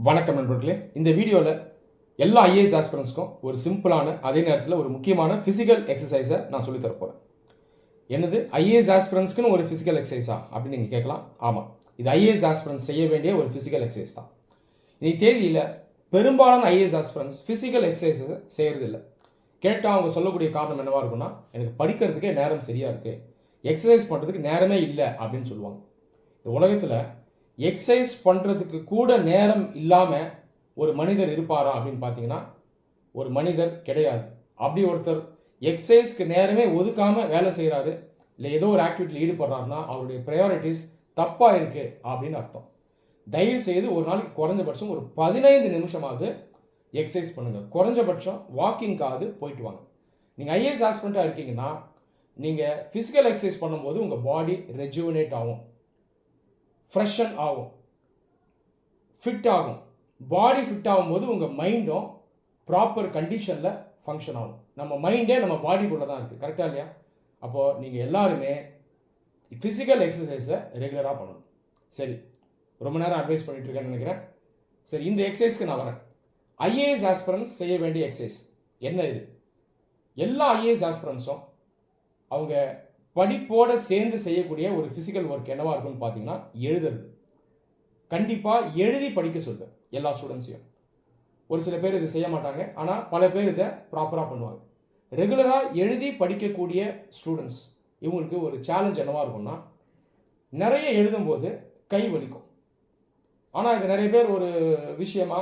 வணக்கம் நண்பர்களே. இந்த வீடியோவில் எல்லா ஐஏஎஸ் ஆஸ்பிரன்ஸ்க்கும் ஒரு சிம்பிளான அதே நேரத்தில் ஒரு முக்கியமான ஃபிசிக்கல் எக்ஸசைஸை நான் சொல்லித்தர போகிறேன். என்னது ஐஏஎஸ் ஆஸ்பிரன்ஸ்க்குன்னு ஒரு ஃபிசிக்கல் எக்ஸசைஸா அப்படின்னு நீங்கள் கேட்கலாம். ஆமாம், இது ஐஏஎஸ் ஆஸ்பிரன்ஸ் செய்ய வேண்டிய ஒரு ஃபிசிக்கல் எக்ஸசைஸ் தான். இன்னைக்கு தேதியில் பெரும்பாலான ஐஏஎஸ் ஆஸ்பிரன்ஸ் ஃபிசிக்கல் எக்ஸசைஸை செய்கிறதில்ல. கேட்டால் அவங்க சொல்லக்கூடிய காரணம் என்னவாக இருக்குன்னா, எனக்கு படிக்கிறதுக்கே நேரம் சரியாக இருக்குது, எக்ஸசைஸ் பண்ணுறதுக்கு நேரமே இல்லை அப்படின்னு சொல்லுவாங்க. இந்த உலகத்தில் எக்ஸசைஸ் பண்ணுறதுக்கு கூட நேரம் இல்லாமல் ஒரு மனிதர் இருப்பாரா அப்படின்னு பார்த்தீங்கன்னா, ஒரு மனிதர் கிடையாது. அப்படி ஒருத்தர் எக்ஸசைஸ்க்கு நேரமே ஒதுக்காமல் வேலை செய்கிறாரு, இல்லை ஏதோ ஒரு ஆக்டிவிட்டியில் ஈடுபடுறாருன்னா அவருடைய ப்ரையாரிட்டிஸ் தப்பாக இருக்குது அப்படின்னு அர்த்தம். தயவு செய்து ஒரு நாளைக்கு குறைஞ்சபட்சம் ஒரு 15 நிமிஷமாவது எக்ஸசைஸ் பண்ணுங்கள். குறைஞ்சபட்சம் வாக்கிங்காவது போயிட்டு வாங்க. நீங்கள் ஐஏஎஸ் ஆஸ்பிரண்ட்டாக இருக்கீங்கன்னா, நீங்கள் ஃபிசிக்கல் எக்ஸசைஸ் பண்ணும்போது உங்கள் பாடி ரெஜுவனேட் ஆகும், ஃப்ரெஷன் ஆகும், ஃபிட் ஆகும். பாடி ஃபிட் ஆகும்போது உங்கள் மைண்டும் ப்ராப்பர் கண்டிஷனில் ஃபங்க்ஷன் ஆகும். நம்ம மைண்டே நம்ம பாடிக்குள்ளே தான் இருக்குது, கரெக்டாக இல்லையா? அப்போது நீங்கள் எல்லாருமே ஃபிசிக்கல் எக்ஸசைஸை ரெகுலராக பண்ணணும். சரி, ரொம்ப நேரம் அட்வைஸ் பண்ணிட்டு இருக்கேன்னு நினைக்கிறேன். சரி, இந்த எக்ஸசைஸ்க்கு நான் வரேன். ஐஏஎஸ் ஆஸ்பிரன்ஸ் செய்ய வேண்டிய எக்ஸசைஸ் என்ன இது? எல்லா ஐஏஎஸ் ஆஸ்பிரன்ஸும் அவங்க படிப்போடு சேர்ந்து செய்யக்கூடிய ஒரு ஃபிசிக்கல் ஒர்க் என்னவாக இருக்குன்னு பார்த்தீங்கன்னா, எழுதுறது. கண்டிப்பாக எழுதி படிக்க சொல்லுவேன் எல்லா ஸ்டூடெண்ட்ஸையும். ஒரு சில பேர் இது செய்ய மாட்டாங்க, ஆனால் பல பேர் இதை ப்ராப்பராக பண்ணுவாங்க. ரெகுலராக எழுதி படிக்கக்கூடிய ஸ்டூடெண்ட்ஸ் இவங்களுக்கு ஒரு சேலஞ்ச் என்னவாக இருக்கும்னா, நிறைய எழுதும்போது கை வலிக்கும். ஆனால் இது நிறைய பேர் ஒரு விஷயமா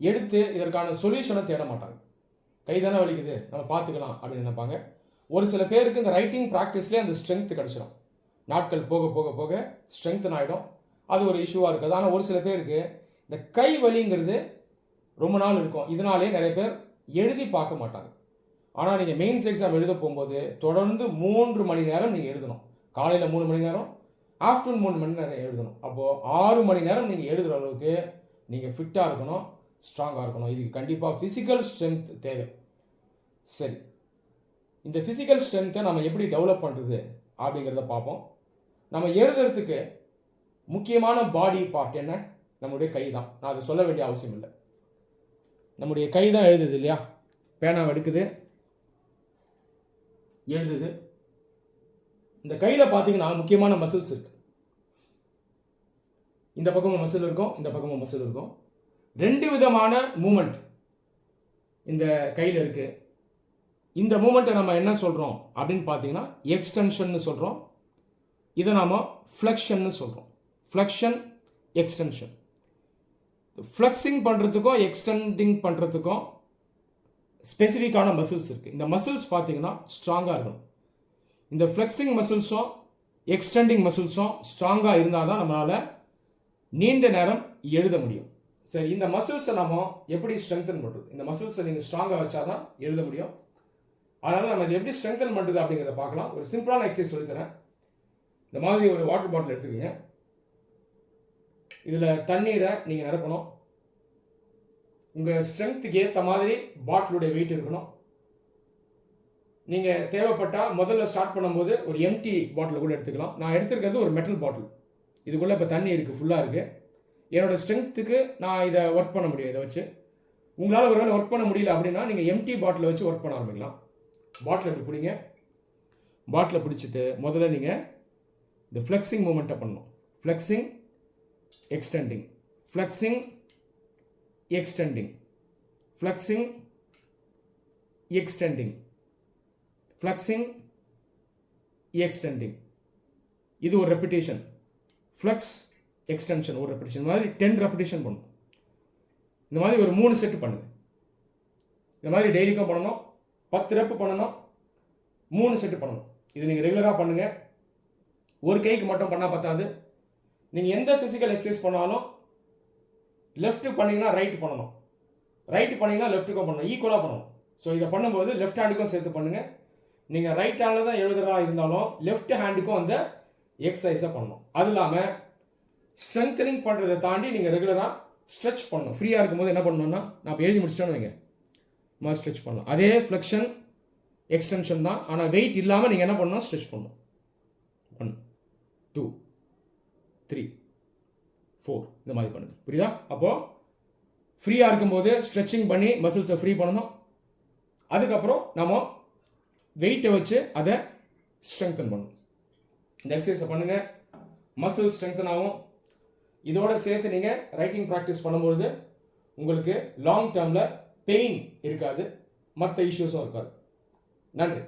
எடுத்து இதற்கான சொல்யூஷனை தேட மாட்டாங்க. கை தானே வலிக்குது, நம்ம பார்த்துக்கலாம் அப்படின்னு நினைப்பாங்க. ஒரு சில பேருக்கு இந்த ரைட்டிங் ப்ராக்டிஸ்லேயே அந்த ஸ்ட்ரென்த் கிடச்சிடும். நாட்கள் போக போக போக ஸ்ட்ரென்த்தன் ஆகிடும். அது ஒரு இஷ்யூவாக இருக்காது. ஆனால் ஒரு சில பேருக்கு இந்த கை வலிங்கிறது ரொம்ப நாள் இருக்கும். இதனாலே நிறைய பேர் எழுதி பார்க்க மாட்டாங்க. ஆனால் நீங்கள் மெயின்ஸ் எக்ஸாம் எழுத போகும்போது தொடர்ந்து 3 மணி நேரம் நீங்கள் எழுதணும். காலையில் 3 மணி நேரம், ஆஃப்டர்நூன் 3 மணி நேரம் எழுதணும். அப்போது 6 மணி நேரம் நீங்கள் எழுதுகிற அளவுக்கு நீங்கள் ஃபிட்டாக இருக்கணும், ஸ்ட்ராங்காக இருக்கணும். இதுக்கு கண்டிப்பாக ஃபிசிக்கல் ஸ்ட்ரென்த் தேவை. சரி, இந்த ஃபிசிக்கல் ஸ்ட்ரென்த்தை நம்ம எப்படி டெவலப் பண்ணுறது அப்படிங்கிறத பார்ப்போம். நம்ம எழுதுறதுக்கு முக்கியமான பாடி பார்ட் என்ன? நம்முடைய கை தான். நான் அதை சொல்ல வேண்டிய அவசியம் இல்லை. நம்முடைய கை தான் எழுதுது இல்லையா? பேனாவை எடுக்குது, எழுதுது. இந்த கையில் பார்த்தீங்கன்னா முக்கியமான மசில்ஸ் இருக்கு. இந்த பக்கமும் மசில் இருக்கும், இந்த பக்கமும் மசில் இருக்கும். 2 விதமான மூமெண்ட் இந்த கையில் இருக்கு. இந்த மூமெண்ட்டை நம்ம என்ன சொல்கிறோம் அப்படின்னு பார்த்தீங்கன்னா, எக்ஸ்டென்ஷன் சொல்கிறோம். இதை நாம் ஃப்ளெக்ஷன் சொல்கிறோம். Flexion, extension. ஃப்ளெக்ஸிங் பண்ணுறதுக்கும் எக்ஸ்டெண்டிங் பண்ணுறதுக்கும் ஸ்பெசிஃபிக்கான மசில்ஸ் இருக்குது. இந்த மசில்ஸ் பார்த்தீங்கன்னா ஸ்ட்ராங்காக இருக்கணும். இந்த ஃப்ளெக்ஸிங் மசில்ஸும் எக்ஸ்டெண்டிங் மசில்ஸும் ஸ்ட்ராங்காக இருந்தால் தான் நம்மளால் நீண்ட நேரம் எழுத முடியும். சரி, இந்த மசில்ஸை நம்ம எப்படி ஸ்ட்ரெங்தன் பண்ணுறது? இந்த மசில்ஸை நீங்கள் ஸ்ட்ராங்காக வச்சா தான் எழுத முடியும். அதனால் நம்ம இதை எப்படி ஸ்ட்ரெங்தன் பண்ணுறது அப்படிங்கிறத பார்க்கலாம். ஒரு சிம்பிளான எக்ஸசைஸ் சொல்லித்தரேன். இந்த மாதிரி ஒரு வாட்டர் பாட்டில் எடுத்துக்கோங்க. இதில் தண்ணீரை நீங்கள் நிரப்பணும். உங்கள் ஸ்ட்ரென்த்துக்கு ஏற்ற மாதிரி பாட்டிலுடைய வெயிட் இருக்கணும். நீங்கள் தேவைப்பட்டால் முதல்ல ஸ்டார்ட் பண்ணும்போது ஒரு எம்டி பாட்டில் கூட எடுத்துக்கலாம். நான் எடுத்துருக்கிறது ஒரு மெட்டல் பாட்டில். இதுக்குள்ளே இப்போ தண்ணி இருக்குது, ஃபுல்லாக இருக்குது. என்னோடய ஸ்ட்ரென்த்துக்கு நான் இதை ஒர்க் பண்ண முடியும். இதை வச்சு உங்களால் ஒரு வேளை ஒர்க் பண்ண முடியல அப்படின்னா நீங்கள் எம்டி பாட்டிலை வச்சு ஒர்க் பண்ண ஆரம்பிக்கலாம். பாட்டில் எடுத்து பிடிங்க. பாட்டிலை பிடிச்சிட்டு முதல்ல நீங்கள் இந்த ஃப்ளெக்ஸிங் மூமெண்ட்டை பண்ணணும். Flexing, extending, flexing, extending, flexing, extending, flexing, extending. இது ஒரு ரெப்பிட்டேஷன். ஃப்ளெக்ஸ், எக்ஸ்டென்ஷன் ஒரு ரெப்பிட்டேஷன். இந்த மாதிரி 10 ரெப்பிட்டேஷன் பண்ணணும். இந்த மாதிரி ஒரு 3 செட்டு பண்ணுங்க. இந்த மாதிரி டெய்லிக்கும் பண்ணணும். 10 ரெப்பு பண்ணணும், 3 செட்டு பண்ணணும். இது நீங்கள் ரெகுலராக பண்ணுங்கள். ஒரு கைக்கு மட்டும் பண்ணால் பத்தாது. நீங்கள் எந்த ஃபிசிக்கல் எக்ஸசைஸ் பண்ணாலும் லெஃப்ட்டு பண்ணிங்கன்னா ரைட்டு பண்ணணும், ரைட்டு பண்ணிங்கன்னா லெஃப்ட்டுக்கும் பண்ணணும், ஈக்குவலாக பண்ணணும். ஸோ இதை பண்ணும்போது லெஃப்ட் ஹேண்டுக்கும் சேர்த்து பண்ணுங்கள். நீங்கள் ரைட் ஹேண்டில் தான் எழுதுறா இருந்தாலும் லெஃப்ட் ஹேண்டுக்கும் அந்த எக்ஸசைஸை பண்ணணும். அது இல்லாமல் ஸ்ட்ரென்தனிங் பண்ணுறதை தாண்டி நீங்கள் ரெகுலராக ஸ்ட்ரெச் பண்ணணும். ஃப்ரீயாக இருக்கும்போது என்ன பண்ணணும்னா, நான் இப்போ எழுதி முடிச்சிட்டேன்னு வைங்க, மாதிரி ஸ்ட்ரெச் பண்ணணும். அதே ஃப்ளெக்ஷன், எக்ஸ்டென்ஷன் தான். ஆனால் வெயிட் இல்லாமல் நீங்கள் என்ன பண்ணணும், ஸ்ட்ரெச் பண்ணணும். 1 2 3 4 இந்த மாதிரி பண்ணுங்க. புரியுதா? அப்போது ஃப்ரீயாக இருக்கும்போது ஸ்ட்ரெச்சிங் பண்ணி மசில்ஸை ஃப்ரீ பண்ணணும். அதுக்கப்புறம் நம்ம வெயிட்டை வச்சு அதை ஸ்ட்ரெங்தன் பண்ணணும். இந்த எக்ஸசைஸை பண்ணுங்கள், மசில் ஸ்ட்ரெங்தன் ஆகும். இதோட சேர்த்து நீங்கள் ரைட்டிங் ப்ராக்டிஸ் பண்ணும்பொழுது உங்களுக்கு லாங் டேர்மில் பெயின் இருக்காது, மற்ற இஷ்யூஸும் இருக்காது. நன்றி.